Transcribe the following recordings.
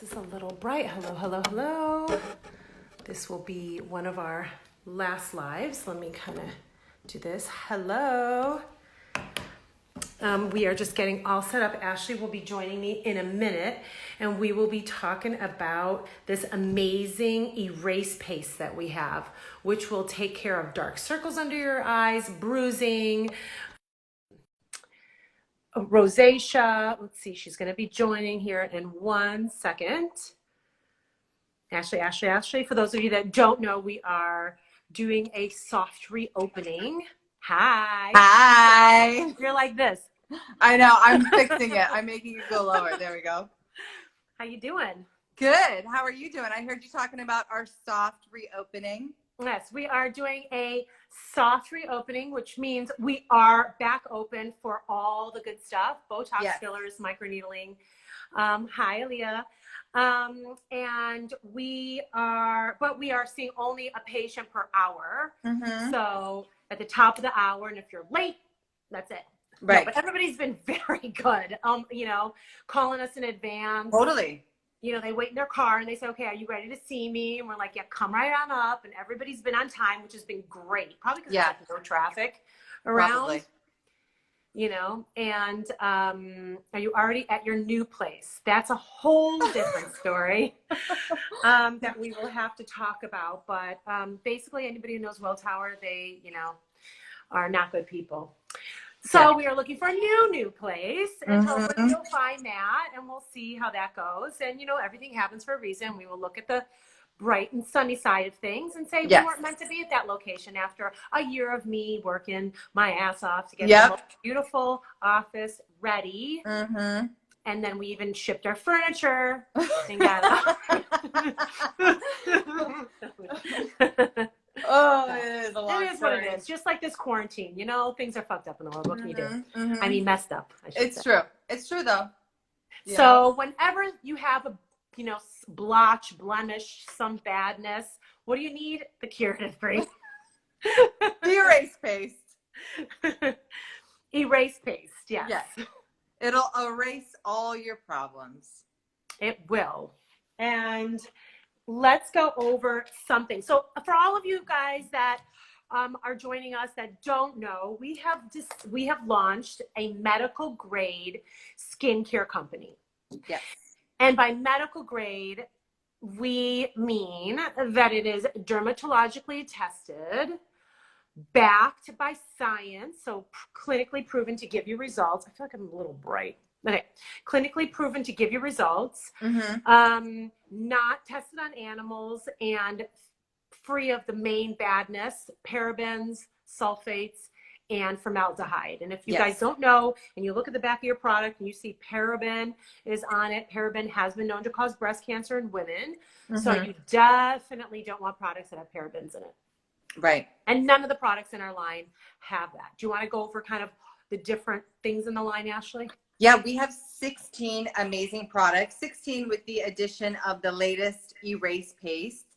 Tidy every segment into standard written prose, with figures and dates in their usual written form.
Is a little bright. Hello, hello, hello. This will be one of our last lives. Let me kind of do this. Hello. We are just getting all set up. Ashleigh will be joining me in a minute, and we will be talking about this amazing erase paste that we have, which will take care of dark circles under your eyes, bruising, rosacea. Let's see, she's going to be joining here in 1 second. Ashleigh. For those of you that don't know, we are doing a soft reopening. Hi. Hi. You're like this. I know. I'm fixing it. I'm making it go lower. There we go. How you doing? Good. How are you doing? I heard you talking about our soft reopening. Yes, we are doing a soft reopening, which means we are back open for all the good stuff. Botox, Yes. fillers, microneedling. Hi, Aaliyah. And we are seeing only a patient per hour. Mm-hmm. So at the top of the hour, and if you're late, that's it. Right. No, but everybody's been very good. Calling us in advance. Totally. They wait in their car and they say, okay, are you ready to see me? And we're like, yeah, come right on up. And everybody's been on time, which has been great. Probably because there's no traffic around. Probably. And are you already at your new place? That's a whole different story that we will have to talk about. But basically, anybody who knows Welltower, they, are not good people. So we are looking for a new place, and hopefully you'll find that, and we'll see how that goes. And, everything happens for a reason. We will look at the bright and sunny side of things and say we weren't meant to be at that location after a year of me working my ass off to get the most beautiful office ready. Mm-hmm. And then we even shipped our furniture and got Oh, it is a long It is what it is. Just like this quarantine, things are fucked up in the world. What can you do? Mm-hmm. I mean, messed up. It's true. It's true, though. So whenever you have a, blotch, blemish, some badness, what do you need? The curative cream. The erase paste. Erase paste, yes. Yes. It'll erase all your problems. It will. And let's go over something. So for all of you guys that are joining us that don't know, we have launched a medical grade skincare company. Yes. And by medical grade, we mean that it is dermatologically tested, backed by science, so clinically proven to give you results. I feel like I'm a little bright. Okay, clinically proven to give you results, not tested on animals, and free of the main badness, parabens, sulfates, and formaldehyde. And if you guys don't know, and you look at the back of your product and you see paraben is on it, paraben has been known to cause breast cancer in women. So you definitely don't want products that have parabens in it. Right. And none of the products in our line have that. Do you want to go over kind of the different things in the line, Ashleigh? Yeah, we have 16 amazing products, 16 with the addition of the latest erase paste.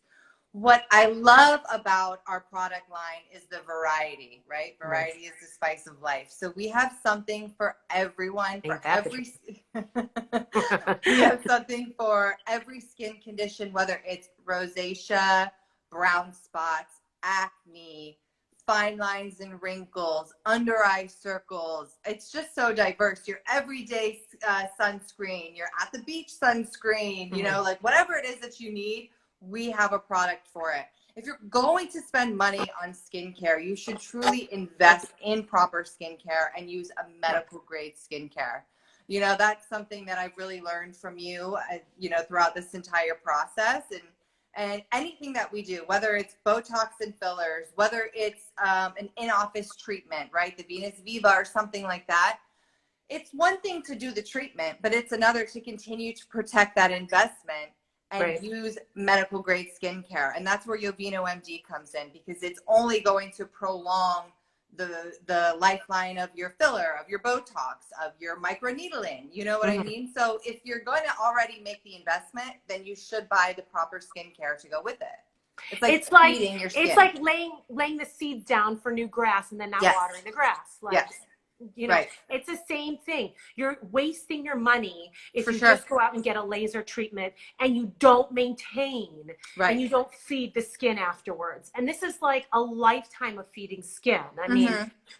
What I love about our product line is the variety, right? Variety is the spice of life. So we have something for everyone, we have something for every skin condition, whether it's rosacea, brown spots, acne, fine lines and wrinkles, under eye circles. It's just so diverse. Your everyday sunscreen, your at the beach sunscreen, like whatever it is that you need, we have a product for it. If you're going to spend money on skincare, you should truly invest in proper skincare and use a medical grade skincare. That's something that I've really learned from you, throughout this entire process. And anything that we do, whether it's Botox and fillers, whether it's an in-office treatment, right? The Venus Viva or something like that. It's one thing to do the treatment, but it's another to continue to protect that investment and use medical grade skincare. And that's where YovinoMD comes in, because it's only going to prolong the lifeline of your filler, of your Botox, of your microneedling. You know what I mean? So if you're going to already make the investment, then you should buy the proper skincare to go with it. It's like feeding your skin. It's like laying the seeds down for new grass and then not watering the grass. You know, it's the same thing. You're wasting your money if you just go out and get a laser treatment and you don't maintain and you don't feed the skin afterwards. And this is like a lifetime of feeding skin. I mean,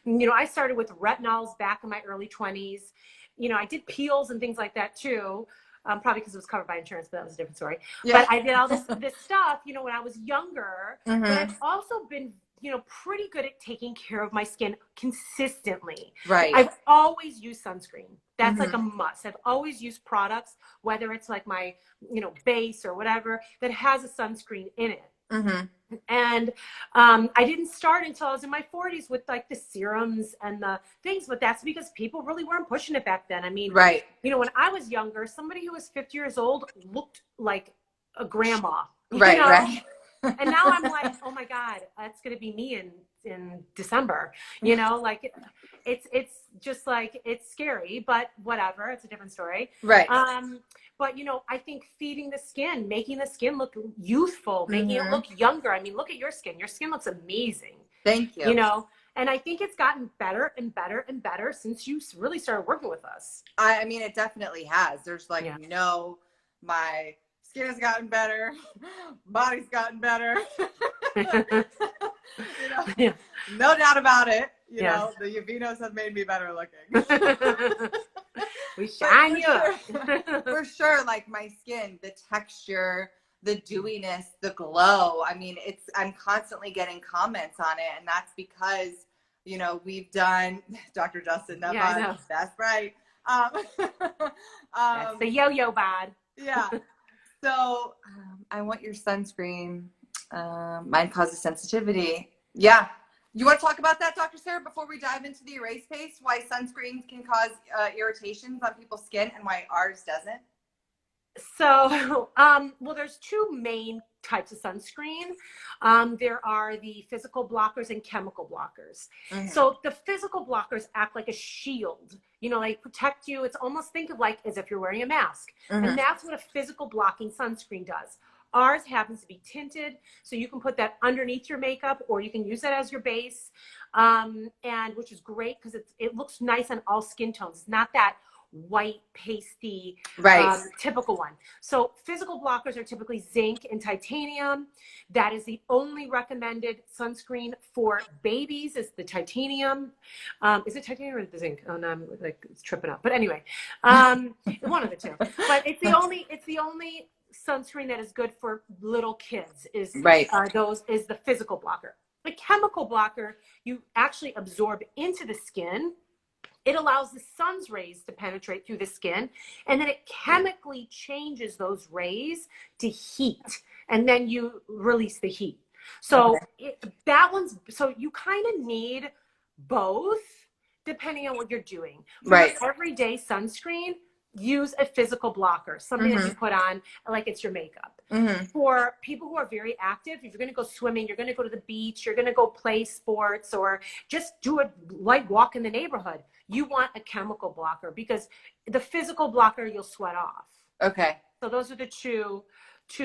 you know, I started with retinols back in my early 20s. You know, I did peels and things like that too. Probably because it was covered by insurance, but that was a different story. But I did all this stuff, you know, when I was younger. But I've also been, you know, pretty good at taking care of my skin consistently. I've always used sunscreen. That's like a must. I've always used products, whether it's like my, you know, base or whatever, that has a sunscreen in it. And I didn't start until I was in my 40s with like the serums and the things, but that's because people really weren't pushing it back then. I mean, you know, when I was younger, somebody who was 50 years old looked like a grandma, you know? And now I'm like, oh my God, that's going to be me in December, you know, like it's just like, it's scary, but whatever. It's a different story. But, you know, I think feeding the skin, making the skin look youthful, making it look younger. I mean, look at your skin. Your skin looks amazing. Thank you. You know, and I think it's gotten better and better and better since you really started working with us. I mean, it definitely has. There's like, no, my skin has gotten better. Body's gotten better. You know, no doubt about it. You know, the Yovinos have made me better looking. We shine you for sure. Like my skin, the texture, the dewiness, the glow. I mean, I'm constantly getting comments on it, and that's because, you know, we've done Dr. Justin. That's right. That's the yo-yo bod. So I want your sunscreen. Mine causes sensitivity. Yeah. You want to talk about that, Dr. Sarah, before we dive into the erase paste, why sunscreens can cause irritations on people's skin and why ours doesn't? So, well, there's two main types of sunscreen. There are the physical blockers and chemical blockers. So the physical blockers act like a shield, you know, like protect you. It's almost, think of like as if you're wearing a mask. And that's what a physical blocking sunscreen does. Ours happens to be tinted, so you can put that underneath your makeup or you can use that as your base, and which is great because it looks nice on all skin tones. It's not that white, pasty, typical one. So physical blockers are typically zinc and titanium. That is the only recommended sunscreen for babies is the titanium. Is it titanium or the zinc? Oh no, I'm like tripping up. But anyway, one of the two. But it's the only sunscreen that is good for little kids is the physical blocker. The chemical blocker, you actually absorb into the skin. It allows the sun's rays to penetrate through the skin, and then it chemically changes those rays to heat, and then you release the heat. So so you kind of need both depending on what you're doing. For everyday sunscreen, use a physical blocker, something that you put on like it's your makeup. For people who are very active, if you're going to go swimming, you're going to go to the beach, you're going to go play sports, or just do a light walk in the neighborhood, you want a chemical blocker because the physical blocker you'll sweat off. So those are the two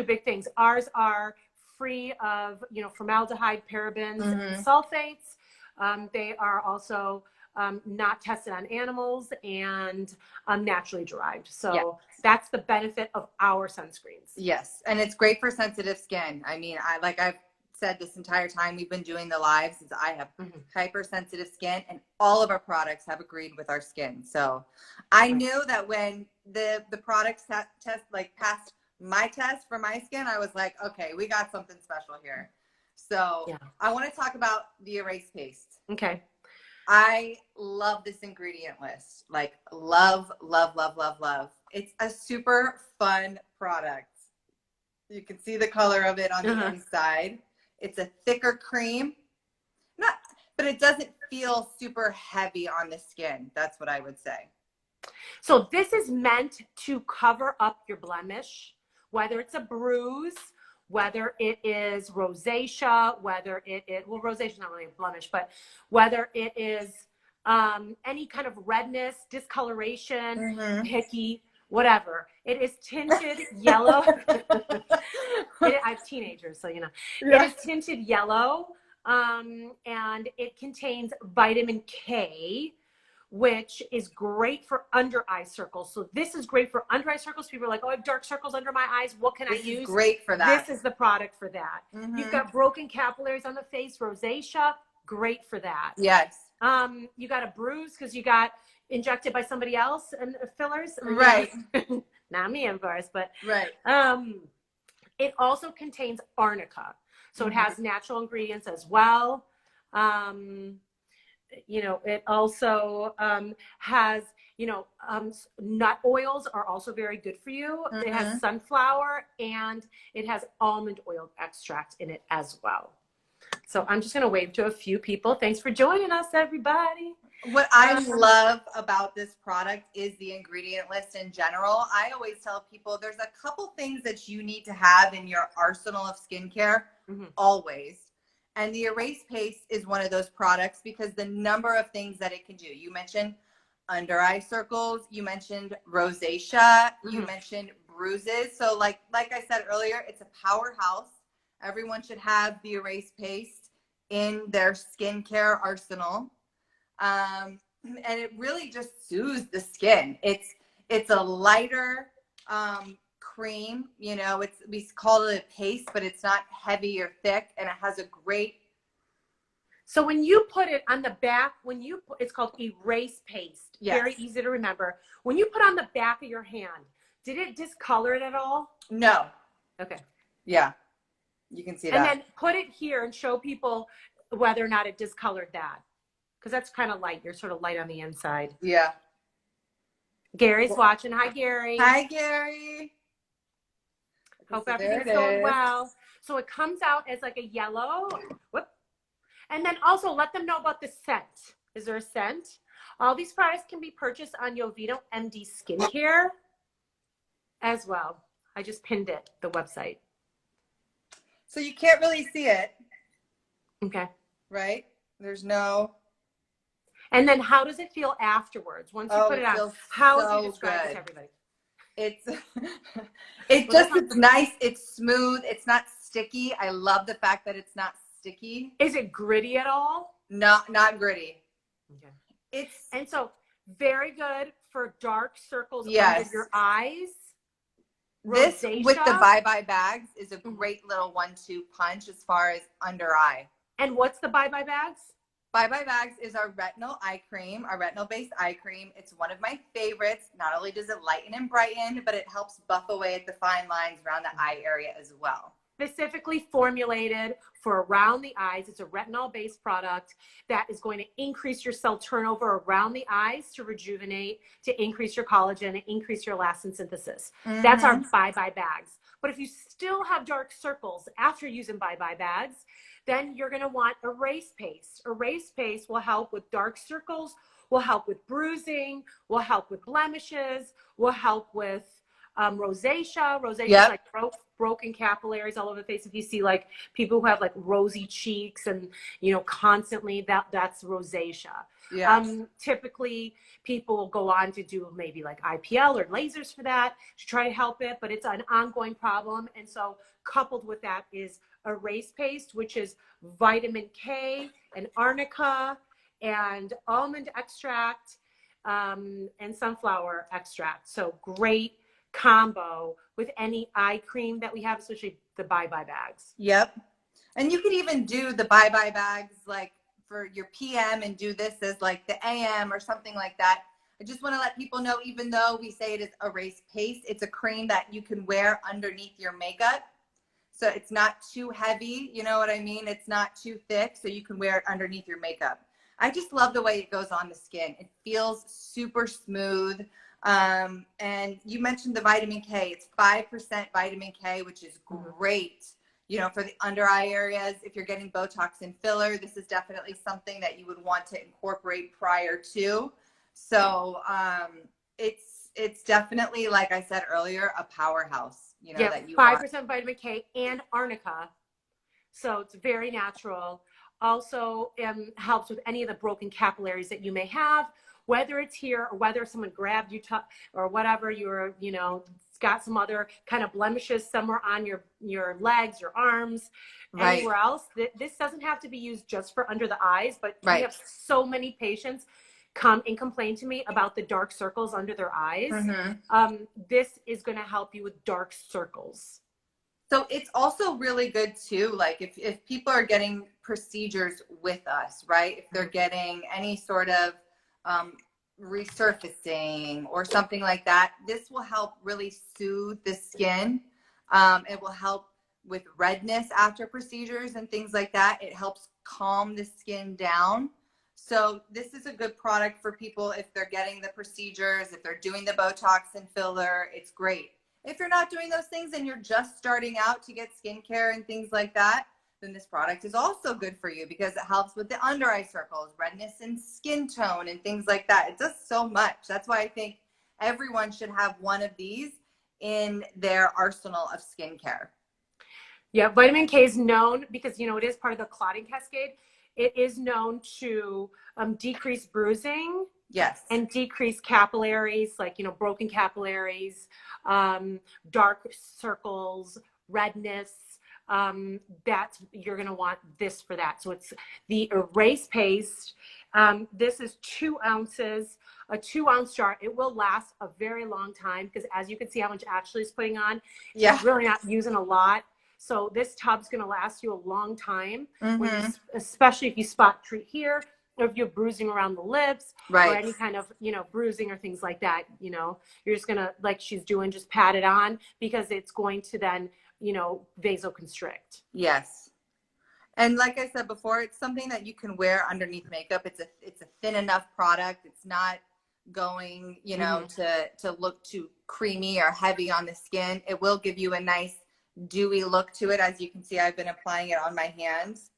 big things. Ours are free of, you know, formaldehyde, parabens, and sulfates. They are also not tested on animals and naturally derived. So that's the benefit of our sunscreens. Yes. And it's great for sensitive skin. I mean, I've said this entire time we've been doing the lives is I have hypersensitive skin and all of our products have agreed with our skin. So I knew that when the products test like passed my test for my skin, I was like, okay, we got something special here. So I want to talk about the erase paste. I love this ingredient list. Like love, love, love, love, love. It's a super fun product. You can see the color of it on the inside. It's a thicker cream, but it doesn't feel super heavy on the skin. That's what I would say. So this is meant to cover up your blemish, whether it's a bruise, whether it is rosacea, whether it is, well, rosacea is not really a blemish, but whether it is any kind of redness, discoloration, picky, whatever. It is tinted yellow. I have teenagers, so you know. It is tinted yellow, and it contains vitamin K, which is great for under eye circles. So this is great for under eye circles. People are like, oh, I have dark circles under my eyes. What can I use? This is great for that. This is the product for that. You've got broken capillaries on the face, rosacea, great for that. Yes. You got a bruise because you got injected by somebody else and fillers. Right. Not me, of course, but right. It also contains arnica. So it has natural ingredients as well. You know, it also has, you know, nut oils are also very good for you. It has sunflower and it has almond oil extract in it as well. So I'm just going to wave to a few people. Thanks for joining us, everybody. What I love about this product is the ingredient list in general. I always tell people there's a couple things that you need to have in your arsenal of skincare always. And the Erase Paste is one of those products because the number of things that it can do. You mentioned under eye circles. You mentioned rosacea. You mentioned bruises. So like I said earlier, it's a powerhouse. Everyone should have the Erase Paste in their skincare arsenal. And it really just soothes the skin. It's a lighter cream, you know, we call it a paste, but it's not heavy or thick, and it has a great. So when you put it on the back, it's called Erase Paste. Yes. Very easy to remember. When you put on the back of your hand, did it discolor it at all? No. Okay. Yeah. You can see that. And then put it here and show people whether or not it discolored that. Because that's kind of light. You're sort of light on the inside. Yeah. Gary's watching. Hi, Gary. Hi, Gary. Hope everything's going well. So it comes out as like a yellow. Whoop. And then also let them know about the scent. Is there a scent? All these products can be purchased on YovinoMD Skincare as well. I just pinned it, the website. So you can't really see it. Okay. Right? There's no. And then how does it feel afterwards? Once you put it on, how would you describe it to everybody? It's nice. It's smooth. It's not sticky. I love the fact that it's not sticky. Is it gritty at all? Not gritty. Okay. And so very good for dark circles under your eyes. This Rosacea. with the Bye Bye bags is a great little 1-2 punch as far as under eye. And what's the Bye Bye bags? Bye Bye bags is our retinol eye cream, our retinol based eye cream. It's one of my favorites. Not only does it lighten and brighten, but it helps buff away at the fine lines around the eye area as well. Specifically Formulated for around the eyes. It's a retinol based product that is going to increase your cell turnover around the eyes to rejuvenate, to increase your collagen, and increase your elastin synthesis. That's our Bye Bye bags. But if you still have dark circles after using Bye Bye bags, then you're going to want Erase Paste. Erase Paste will help with dark circles, will help with bruising, will help with blemishes, will help with rosacea. Rosacea is like broken capillaries all over the face. If you see like people who have like rosy cheeks and, you know, constantly, that's rosacea. Typically people will go on to do maybe like IPL or lasers for that to try to help it, but it's an ongoing problem. And so coupled with that is Erase Paste, which is vitamin K and arnica and almond extract and sunflower extract. So great combo with any eye cream that we have, especially the Bye Bye bags. Yep. And you could even do the Bye Bye bags like for your PM and do this as like the AM or something like that. I just want to let people know, even though we say it is Erase Paste, it's a cream that you can wear underneath your makeup. So it's not too heavy, you know what I mean? It's not too thick, so you can wear it underneath your makeup. I just love the way it goes on the skin. It feels super smooth. And you mentioned the vitamin K. It's 5% vitamin K, which is great, you know, for the under eye areas. If you're getting Botox and filler, this is definitely something that you would want to incorporate prior to. So it's definitely, like I said earlier, a powerhouse. You know, that you 5% vitamin K and arnica. So it's very natural. Also helps with any of the broken capillaries that you may have, whether it's here or whether someone grabbed you or whatever, you're, you know, got some other kind of blemishes somewhere on your legs, your arms, anywhere else. This doesn't have to be used just for under the eyes, but we have so many patients come and complain to me about the dark circles under their eyes. This is going to help you with dark circles. So it's also really good too, like if people are getting procedures with us, right? If they're getting any sort of resurfacing or something like that, this will help really soothe the skin. It will help with redness after procedures and things like that. It helps calm the skin down. So this is a good product for people if they're getting the procedures, if they're doing the Botox and filler, it's great. If you're not doing those things and you're just starting out to get skincare and things like that, then this product is also good for you because it helps with the under eye circles, redness and skin tone and things like that. It does so much. That's why I think everyone should have one of these in their arsenal of skincare. Yeah, vitamin K is known because, you know, it is part of the clotting cascade. It is known to decrease bruising. Yes. And decrease capillaries, like, you know, broken capillaries, dark circles, redness. You're going to want this for that. So it's the erase paste. This is 2 ounces, a 2-ounce jar. It will last a very long time because as you can see how much Ashleigh is putting on, she's really not using a lot. So this tub's going to last you a long time, especially if you spot treat here, or if you're bruising around the lips, or any kind of, you know, bruising or things like that. You know, you're just going to, like she's doing, just pat it on because it's going to then, you know, vasoconstrict. Yes. And like I said before, it's something that you can wear underneath makeup. It's a thin enough product. It's not going, you know, to look too creamy or heavy on the skin. It will give you a nice dewy look to it. As you can see, I've been applying it on my hands.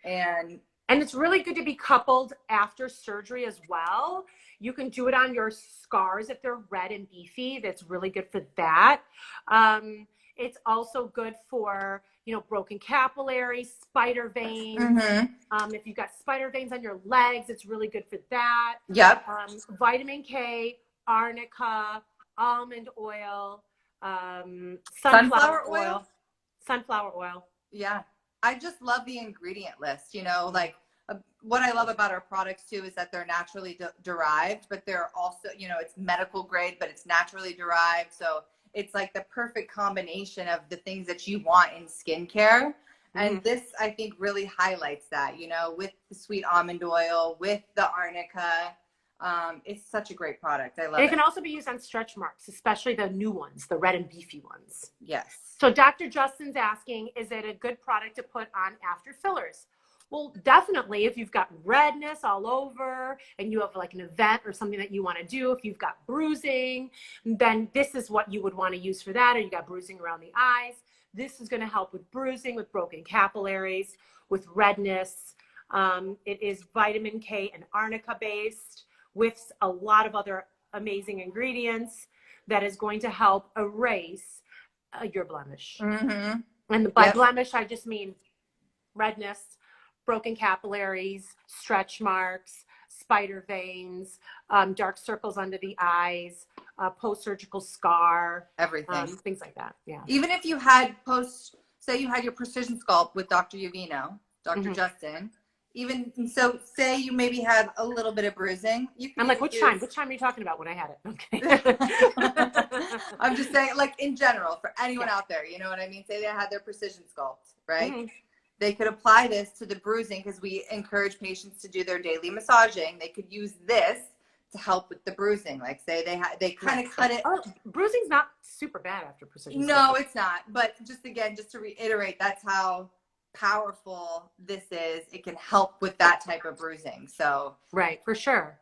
And it's really good to be coupled after surgery as well. You can do it on your scars if they're red and beefy. That's really good for that. It's also good for, you know, broken capillaries, spider veins. If you've got spider veins on your legs, it's really good for that. Yep. Vitamin K, arnica, almond oil, sunflower oil. Sunflower oil. Yeah. I just love the ingredient list, you know, like what I love about our products too is that they're naturally derived, but they're also, you know, it's medical grade, but it's naturally derived. So it's like the perfect combination of the things that you want in skincare. And this, I think, really highlights that, you know, with the sweet almond oil, with the arnica. It's such a great product. I love it. It can also be used on stretch marks, especially the new ones, the red and beefy ones. Yes. So Dr. Justin's asking, is it a good product to put on after fillers? Well, definitely if you've got redness all over and you have like an event or something that you want to do, if you've got bruising, then this is what you would want to use for that. Or you got bruising around the eyes. This is going to help with bruising, with broken capillaries, with redness. It is vitamin K and arnica based with a lot of other amazing ingredients that is going to help erase your blemish. And by blemish, I just mean redness, broken capillaries, stretch marks, spider veins, dark circles under the eyes, post-surgical scar, everything, things like that. Yeah. Even if you had say you had your precision sculpt with Dr. Yovino, Dr. Justin, even so, say you maybe had a little bit of bruising. I'm like, which time are you talking about when I had it? Okay. I'm just saying, like in general, for anyone out there, you know what I mean? Say they had their precision sculpt, right? They could apply this to the bruising because we encourage patients to do their daily massaging. They could use this to help with the bruising. Like say they kind of cut it. Oh, bruising's not super bad after precision. No, it's not. But just to reiterate, that's how powerful this is. It can help with that type of bruising. So right, for sure.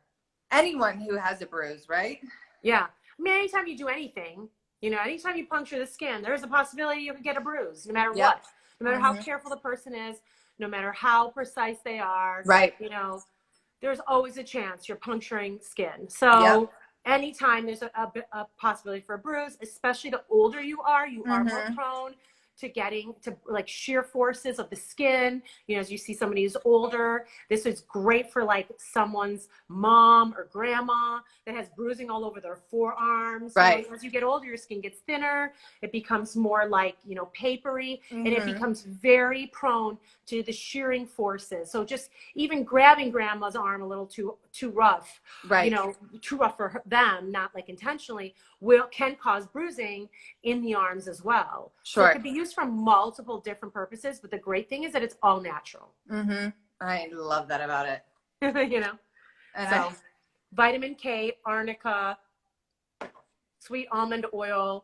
Anyone who has a bruise, right? Yeah. I mean, anytime you do anything, you know, anytime you puncture the skin, there's a possibility you could get a bruise, no matter what. No matter how careful the person is, no matter how precise they are, right? You know, there's always a chance you're puncturing skin. So anytime there's a possibility for a bruise, especially the older you are more prone to getting to like shear forces of the skin. You know, as you see somebody who's older, this is great for like someone's mom or grandma that has bruising all over their forearms. Right. You know, as you get older, your skin gets thinner. It becomes more like, you know, papery, and it becomes very prone to the shearing forces. So just even grabbing grandma's arm a little too too rough, Right. you know, too rough for them, not like intentionally, can cause bruising in the arms as well. So Sure. it could be used for multiple different purposes, but the great thing is that it's all natural. Mm-hmm. I love that about it. You know, And so vitamin K, arnica, sweet almond oil,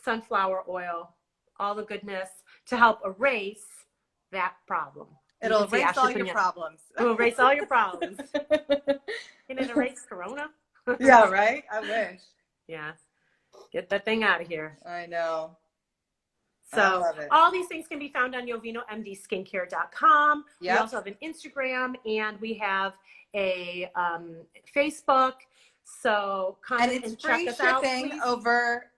sunflower oil, all the goodness to help erase that problem. it'll erase all your problems. It'll erase all your problems. Can it erase Corona? Yeah, right? I wish. Yeah. Get that thing out of here. I know. So I love it. all these things can be found on YovinoMDskincare.com. Yep. We also have an Instagram and we have a Facebook. So come And it's free check us out, shipping please. over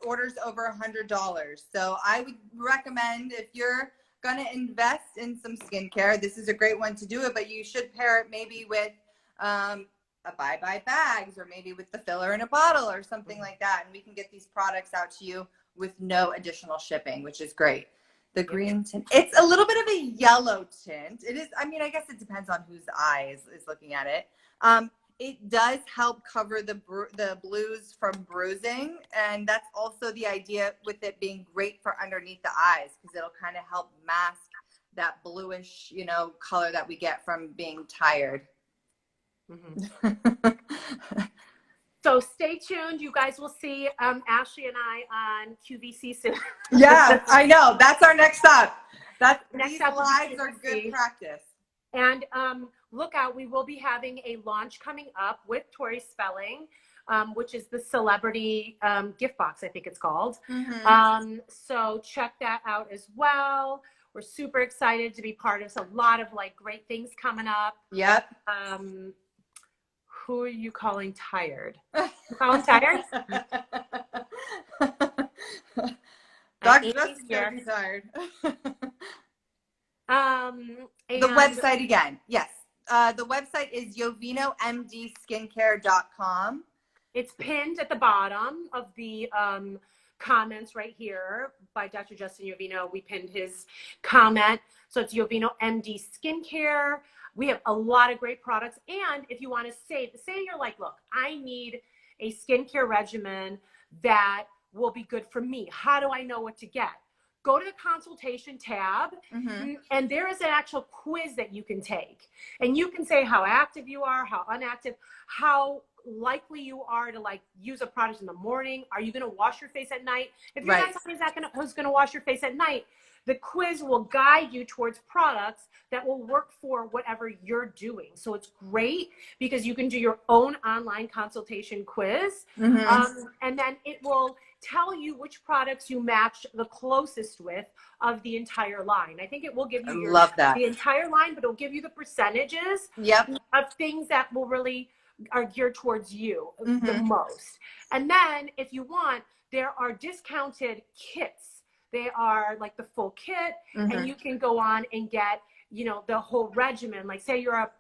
orders over $100. So I would recommend, if you're going to invest in some skincare, this is a great one to do it, but you should pair it maybe with a bye-bye bags, or maybe with the filler in a bottle or something like that. And we can get these products out to you with no additional shipping, which is great. The green tint, it's a little bit of a yellow tint. It is, I mean, I guess it depends on whose eye is looking at it. It does help cover the blues from bruising, and that's also the idea with it being great for underneath the eyes, because it'll kind of help mask that bluish, you know, color that we get from being tired. Mm-hmm. So stay tuned. You guys will see Ashleigh and I on QVC soon. Yeah, I know. That's our next stop. These stop lives are good practice. And look out, we will be having a launch coming up with Tori Spelling, which is the celebrity gift box, I think it's called. Mm-hmm. So check that out as well. We're super excited to be part of a lot of like great things coming up. Yep. Who are you calling tired? You calling tired? Dr. Justin's gonna be tired. The website again. Yes. The website is YovinoMDskincare.com. It's pinned at the bottom of the comments right here by Dr. Justin Yovino. We pinned his comment. So it's YovinoMD Skincare. We have a lot of great products. And if you want to say you're like, look, I need a skincare regimen that will be good for me. How do I know what to get? Go to the consultation tab, and there is an actual quiz that you can take. And you can say how active you are, how inactive, how likely you are to like use a product in the morning. Are you going to wash your face at night? If you're not somebody who's going to wash your face at night, the quiz will guide you towards products that will work for whatever you're doing. So it's great because you can do your own online consultation quiz. And then it will tell you which products you match the closest with of the entire line. I think it will give you the entire line, but it'll give you the percentages of things that will really are geared towards you the most. And then if you want, there are discounted kits. They are like the full kit, and you can go on and get, you know, the whole regimen. Like say you're a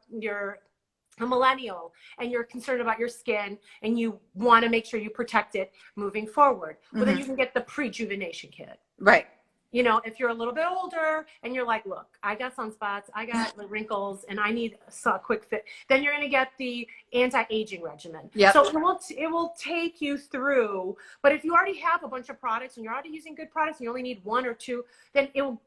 millennial and you're concerned about your skin and you want to make sure you protect it moving forward. Well, then you can get the pre-juvenation kit. Right. You know, if you're a little bit older and you're like, look, I got sunspots, I got wrinkles, and I need a quick fit, then you're going to get the anti-aging regimen. So it will take you through. But if you already have a bunch of products and you're already using good products and you only need one or two, then it will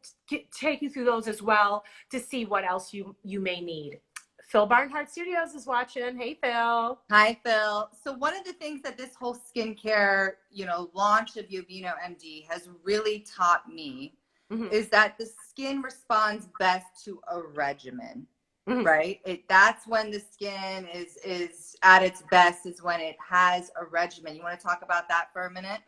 take you through those as well to see what else you may need. Phil Barnhart Studios is watching. Hey, Phil. Hi, Phil. So one of the things that this whole skincare, you know, launch of YovinoMD has really taught me is that the skin responds best to a regimen, right? That's when the skin is at its best, is when it has a regimen. You want to talk about that for a minute?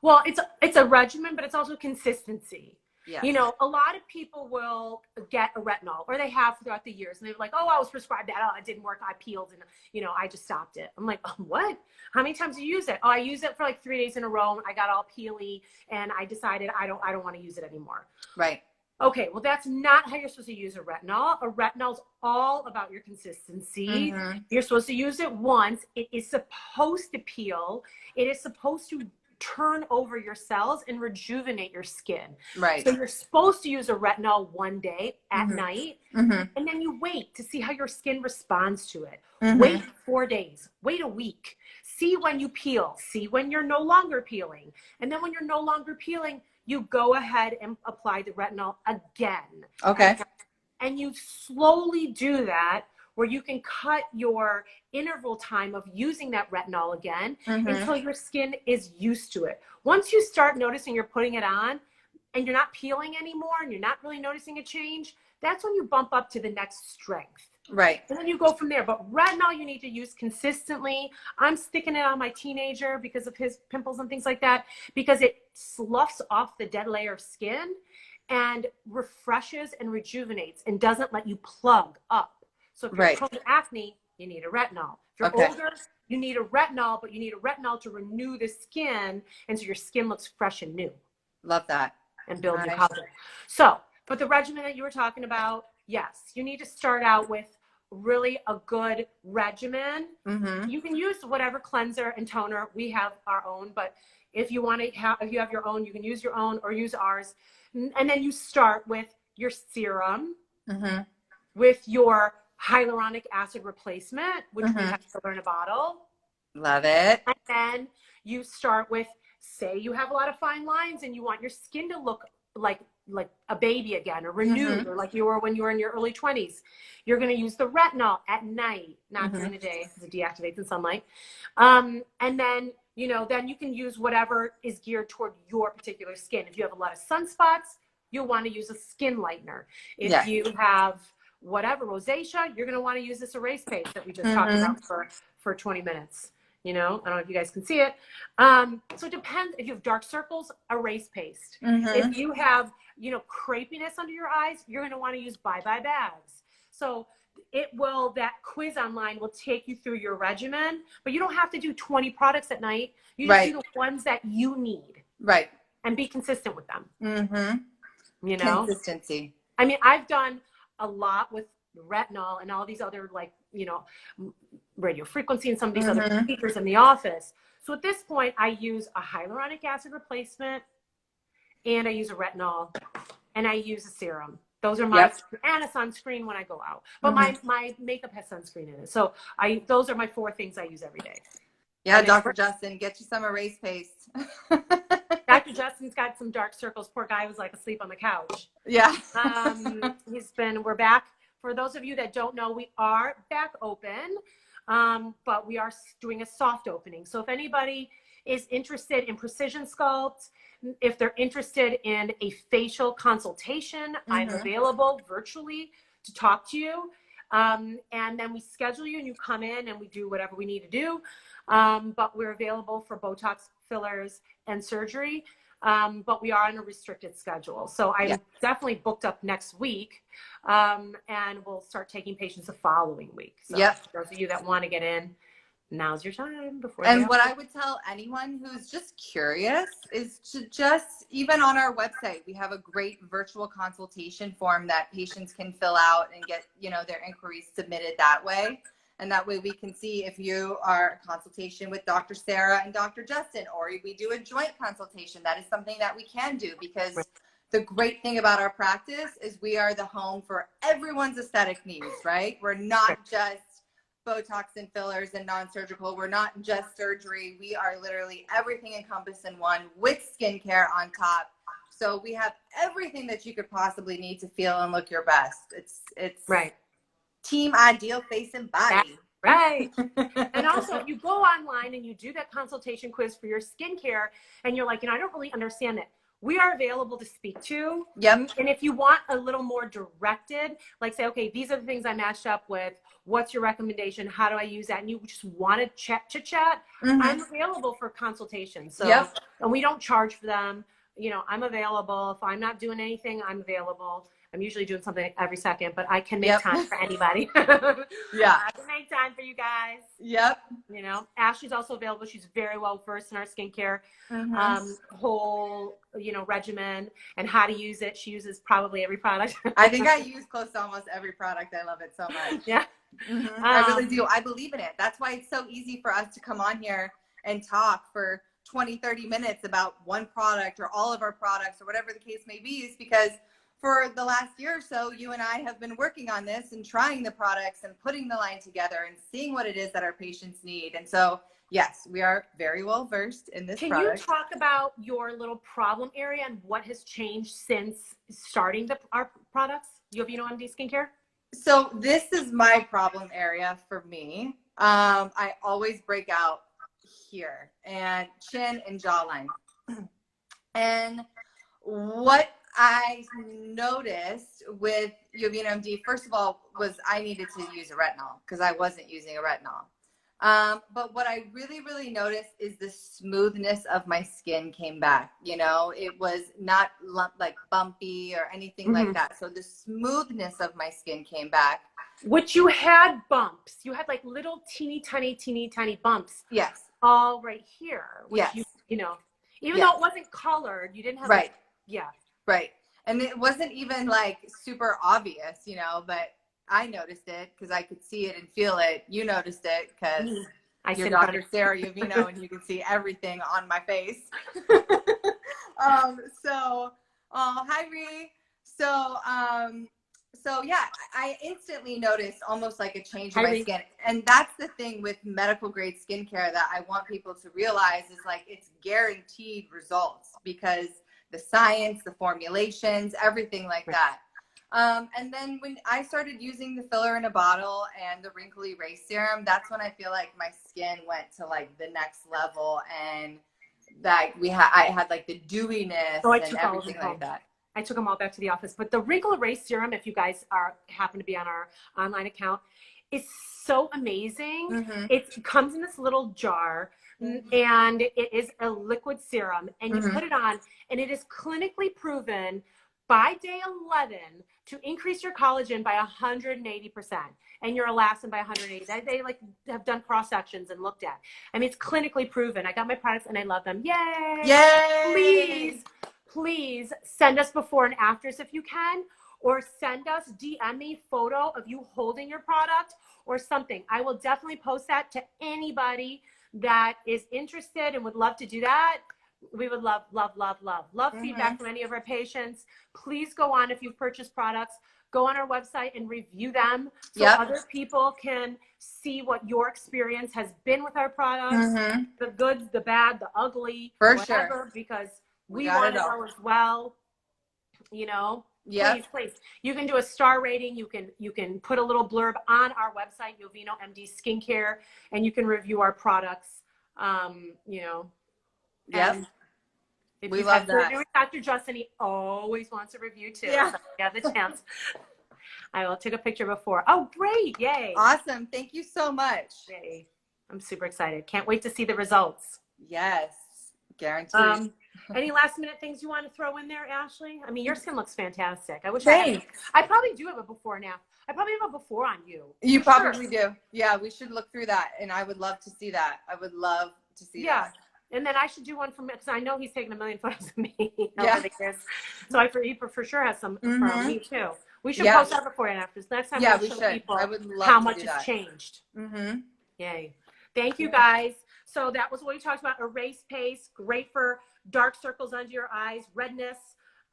Well, it's a regimen, but it's also consistency. Yes. You know, a lot of people will get a retinol, or they have throughout the years, and they're like, oh, I was prescribed that. Oh, it didn't work. I peeled and, you know, I just stopped it. I'm like, oh, what? How many times do you use it? Oh, I used it for like 3 days in a row. And I got all peely and I decided I don't want to use it anymore. Right. Okay. Well, that's not how you're supposed to use a retinol. A retinol is all about your consistency. You're supposed to use it once. It is supposed to peel. It is supposed to turn over your cells and rejuvenate your skin. Right. So you're supposed to use a retinol one day at night, and then you wait to see how your skin responds to it. Wait 4 days, wait a week, see when you peel, see when you're no longer peeling. And then when you're no longer peeling, you go ahead and apply the retinol again. Okay. And you slowly do that where you can cut your interval time of using that retinol again until your skin is used to it. Once you start noticing you're putting it on and you're not peeling anymore and you're not really noticing a change, that's when you bump up to the next strength. Right. And then you go from there. But retinol you need to use consistently. I'm sticking it on my teenager because of his pimples and things like that, because it sloughs off the dead layer of skin and refreshes and rejuvenates and doesn't let you plug up. So if you're prone to acne, you need a retinol. If you're older, you need a retinol, but you need a retinol to renew the skin, and so your skin looks fresh and new. Love that. And build new collagen. So, but the regimen that you were talking about, yes, you need to start out with really a good regimen. You can use whatever cleanser and toner. We have our own, but if you want to have, if you have your own, you can use your own or use ours. And then you start with your serum, with your hyaluronic acid replacement, which we have in a bottle. Love it. And then you start with, say you have a lot of fine lines and you want your skin to look like a baby again, or renewed, or like you were when you were in your early 20s. You're going to use the retinol at night, not during the day, because it deactivates in sunlight. And then, you know, then you can use whatever is geared toward your particular skin. If you have a lot of sunspots, you'll want to use a skin lightener. If you have whatever, rosacea, you're going to want to use this erase paste that we just talked about for 20 minutes. You know, I don't know if you guys can see it. So it depends. If you have dark circles, erase paste. If you have, you know, crepiness under your eyes, you're going to want to use Bye Bye bags. So it will, that quiz online will take you through your regimen, but you don't have to do 20 products at night. You just do the ones that you need. Right. And be consistent with them. You know? Consistency. I mean, I've done a lot with retinol and all these other, like, you know, radio frequency and some of these other speakers in the office. So at this point, I use a hyaluronic acid replacement, and I use a retinol, and I use a serum. Those are my, and a sunscreen when I go out. But my makeup has sunscreen in it. So those are my 4 things I use every day. Yeah, Dr. Justin, get you some erase paste. Dr. Justin's got some dark circles. Poor guy was like asleep on the couch. Yeah. We're back. For those of you that don't know, we are back open, but we are doing a soft opening. So if anybody is interested in precision sculpt, if they're interested in a facial consultation, I'm available virtually to talk to you. And then we schedule you and you come in and we do whatever we need to do. But we're available for Botox, fillers, and surgery. But we are on a restricted schedule. So I'm definitely booked up next week. And we'll start taking patients the following week. So those of you that want to get in, now's your time. And what I would tell anyone who's just curious is to just, even on our website, we have a great virtual consultation form that patients can fill out and get, you know, their inquiries submitted that way. And that way we can see if you are a consultation with Dr. Sarah and Dr. Justin, or we do a joint consultation. That is something that we can do, because the great thing about our practice is we are the home for everyone's aesthetic needs, right? We're not just Botox and fillers and non-surgical. We're not just surgery. We are literally everything encompassed in one, with skincare on top. So we have everything that you could possibly need to feel and look your best. It's team ideal face and body. Right. And also, if you go online and you do that consultation quiz for your skincare and you're like, you know, I don't really understand it, we are available to speak to. And if you want a little more directed, like say, okay, these are the things I matched up with. What's your recommendation? How do I use that? And you just want to chat. I'm available for consultations. So, and we don't charge for them. You know, I'm available. If I'm not doing anything, I'm available. I'm usually doing something every second, but I can make time for anybody. I can make time for you guys. You know, Ashleigh's also available. She's very well versed in our skincare whole, you know, regimen and how to use it. She uses probably every product. I think I use close to almost every product. I love it so much. I really do. I believe in it. That's why it's so easy for us to come on here and talk for 20, 30 minutes about one product or all of our products or whatever the case may be is because for the last year or so, you and I have been working on this and trying the products and putting the line together and seeing what it is that our patients need. And so, yes, we are very well versed in this product. Can you talk about your little problem area and what has changed since starting our products, YovinoMD Skincare? So this is my problem area for me. I always break out here and chin and jawline. And what I noticed with YovinoMD, first of all, was I needed to use a retinol because I wasn't using a retinol. But what I really, really noticed is the smoothness of my skin came back. You know, it was not like bumpy or anything like that. So the smoothness of my skin came back. Which you had bumps. You had like little teeny tiny bumps. Yes. All right here. Which yes. You know, even though it wasn't colored, you didn't have right. Yeah. Right. And it wasn't even like super obvious, you know, but I noticed it because I could see it and feel it. You noticed it because you're Dr. Sarah Yovino and you can see everything on my face. Hi Ree. So yeah, I instantly noticed almost like a change in my skin. And that's the thing with medical grade skincare that I want people to realize is like it's guaranteed results because the science, the formulations, everything like that. And then when I started using the filler in a bottle and the wrinkle erase serum, that's when I feel like my skin went to like the next level and that I had like the dewiness and everything like that. I took them all back to the office. But the wrinkle erase serum, if you guys happen to be on our online account, is so amazing. It comes in this little jar. And it is a liquid serum and you put it on and it is clinically proven by day 11 to increase your collagen by 180% and your elastin by 180. They like have done cross sections and looked at. I mean, it's clinically proven. I got my products and I love them. Yay! Yay! Please send us before and afters if you can, or send us, DM me photo of you holding your product or something. I will definitely post that to anybody that is interested and would love to do that. We would love feedback from any of our patients. Please go on, if you've purchased products, go on our website and review them so other people can see what your experience has been with our products, the good, the bad, the ugly, whatever, because we want to know as well, you know. Please. You can do a star rating. You can put a little blurb on our website, YovinoMD Skincare, and you can review our products. You know. If we love that. Dr. Justin, he always wants a review too. Yeah. So you have the chance. I will take a picture before. Oh, great. Yay. Awesome. Thank you so much. Yay. I'm super excited. Can't wait to see the results. Yes. Guaranteed. Any last minute things you want to throw in there, Ashleigh? I mean, your skin looks fantastic. I wish Thanks. I probably do have a before now. I probably have a before on you. You probably do. Yeah, we should look through that. And I would love to see that. I would love to see that. And then I should do one from, because I know he's taken a million photos of me over the years. So he for sure has some from me too. We should post that before and after. Next time we'll show people how much has changed. Yay. Thank you guys. So that was what we talked about. Erase paste, great for dark circles under your eyes, redness,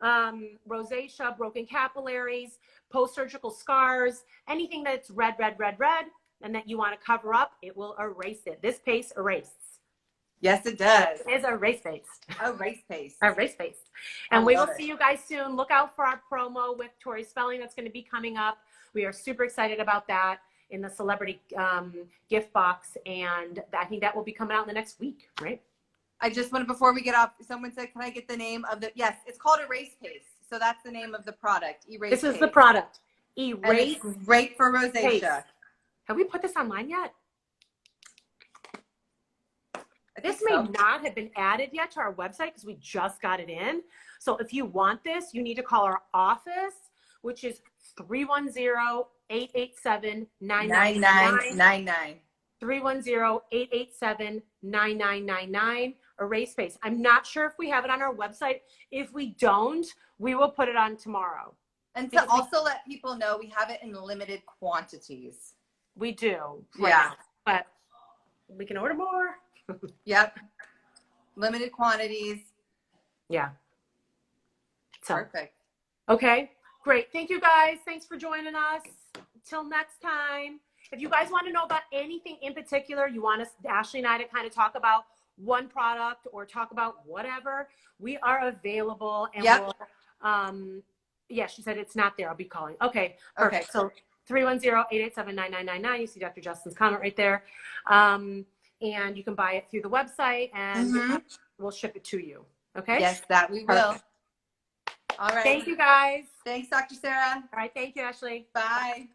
rosacea, broken capillaries, post-surgical scars, anything that's red, and that you want to cover up, it will erase it. This paste erases. Yes, it does. It is erase-based. Erase-based. Erase-based. And we will see you guys soon. Look out for our promo with Tori Spelling that's going to be coming up. We are super excited about that in the celebrity gift box. And I think that will be coming out in the next week, right? I just wanted, before we get off, someone said, can I get the name of the, yes, it's called Erase Paste. So that's the name of the product, Erase Paste. This is the product, Erase Paste. Great for rosacea. Paste. Have we put this online yet? This may not have been added yet to our website because we just got it in. So if you want this, you need to call our office, which is 310-887-9999. 310-887-9999. Erase Paste. I'm not sure if we have it on our website. If we don't, we will put it on tomorrow. And to also let people know, we have it in limited quantities. We do. Right now, but we can order more. Yep. limited quantities. Yeah. So, Perfect. okay, great. Thank you guys. Thanks for joining us. Till next time. If you guys want to know about anything in particular, you want us, Ashleigh and I, to kind of talk about one product or talk about whatever, we are available. And Yep. yeah, she said it's not there. I'll be calling. Okay, perfect. So 310-887-9999. You see Dr. Justin's comment right there. And you can buy it through the website, and we'll ship it to you. Okay? Yes, that we will. Perfect. All right. Thank you, guys. Thanks, Dr. Sarah. All right. Thank you, Ashleigh. Bye.